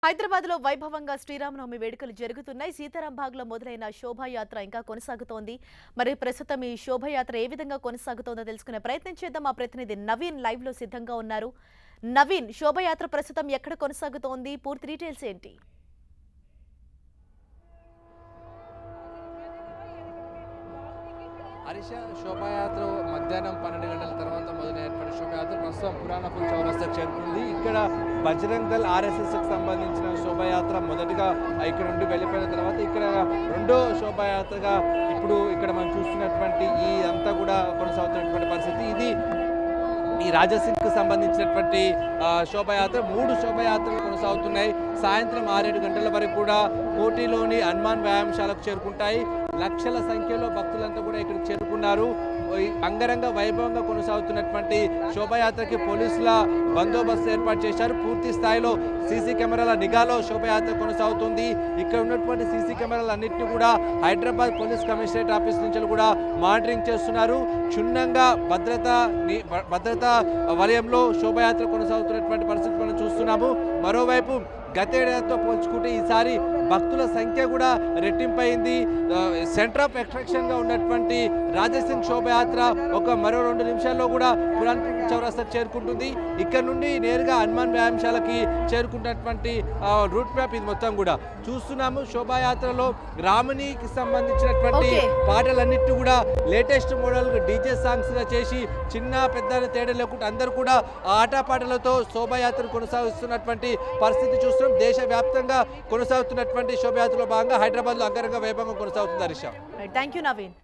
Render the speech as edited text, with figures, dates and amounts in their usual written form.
హైదరాబాద్ లో వైభవంగా శ్రీరామనవమి వేడుకలు జరుగుతున్నాయి. సీతారాంబాగ్ లో మొదలైన శోభాయాత్ర ఇంకా కొనసాగుతోంది. మరి ప్రస్తుతం ఈ శోభాయాత్ర ఏ విధంగా కొనసాగుతోందో తెలుసుకునే ప్రయత్నం చేద్దాం. మా ప్రతినిధి నవీన్ లైవ్ లో సిద్ధంగా ఉన్నారు. నవీన్, శోభాయాత్ర ప్రస్తుతం ఎక్కడ కొనసాగుతోంది? పూర్తి డీటెయిల్స్ ఏంటి? హరీష, శోభాయాత్ర మధ్యాహ్నం 12 గంటల తర్వాత మొదలైనటువంటి శోభాయాత్ర ప్రస్తుతం పురాణపుల్ చౌరస్తాకు చేరుకుంది. ఇక్కడ బజరంగ్ దళ్ ఆర్ఎస్ఎస్కి సంబంధించిన శోభాయాత్ర మొదటిగా ఇక్కడ నుండి వెళ్ళిపోయిన తర్వాత ఇక్కడ రెండో శోభాయాత్రగా ఇప్పుడు ఇక్కడ మనం చూస్తున్నటువంటి ఈ అంతా కూడా కొనసాగుతున్నటువంటి పరిస్థితి. ఇది ఈ రాజసింగ్కి సంబంధించినటువంటి శోభాయాత్ర 3 శోభాయాత్రలు కొనసాగుతున్నాయి. సాయంత్రం 6-7 గంటల వరకు కూడా కోటిలోని హనుమాన్ వ్యాయామశాలకు చేరుకుంటాయి. లక్షల సంఖ్యలో భక్తులంతా కూడా ఇక్కడికి చేరుకున్నారు. అంగరంగ వైభవంగా కొనసాగుతున్నటువంటి శోభాయాత్రకి పోలీసుల బందోబస్తు ఏర్పాటు చేశారు. పూర్తి స్థాయిలో సీసీ కెమెరాల నిఘాలో శోభాయాత్ర కొనసాగుతుంది. ఇక్కడ ఉన్నటువంటి సీసీ కెమెరాలన్నింటినీ కూడా హైదరాబాద్ పోలీస్ కమిషనరేట్ ఆఫీస్ నుంచి కూడా మానిటరింగ్ చేస్తున్నారు. క్షుణ్ణంగా భద్రతా వలయంలో శోభాయాత్ర కొనసాగుతున్నటువంటి పరిస్థితి మనం చూస్తున్నాము. మరోవైపు గతేడాదితో పోల్చుకుంటే ఈసారి భక్తుల సంఖ్య కూడా రెట్టింపైంది. సెంటర్ ఆఫ్ అట్రాక్షన్గా ఉన్నటువంటి రాజసింగ్ శోభయాత్ర మరో 2 నిమిషాల్లో కూడా పురాణపుల్ చౌరస్తాకు చేరుకుంటుంది. ఇక్కడ నుండి నేరుగా హనుమాన్ వ్యాయామశాలకి చేరుకున్నటువంటి రూట్ మ్యాప్ ఇది మొత్తం కూడా చూస్తున్నాము. శోభాయాత్రలో రామునికి సంబంధించినటువంటి పాటలన్నిటి కూడా లేటెస్ట్ మోడల్ డీజే సాంగ్స్ గా చేసి చిన్న పెద్ద తేడా లేకుండా అందరూ కూడా ఆటపాటలతో శోభాయాత్రను కొనసాగిస్తున్నటువంటి పరిస్థితి చూస్తున్నాం. దేశవ్యాప్తంగా కొనసాగుతున్నటువంటి శోభయాత్రలో భాగంగా హైదరాబాద్ లో అంగరంగ వైభవంగా కొనసాగుతుంది. Harisha, thank you Naveen.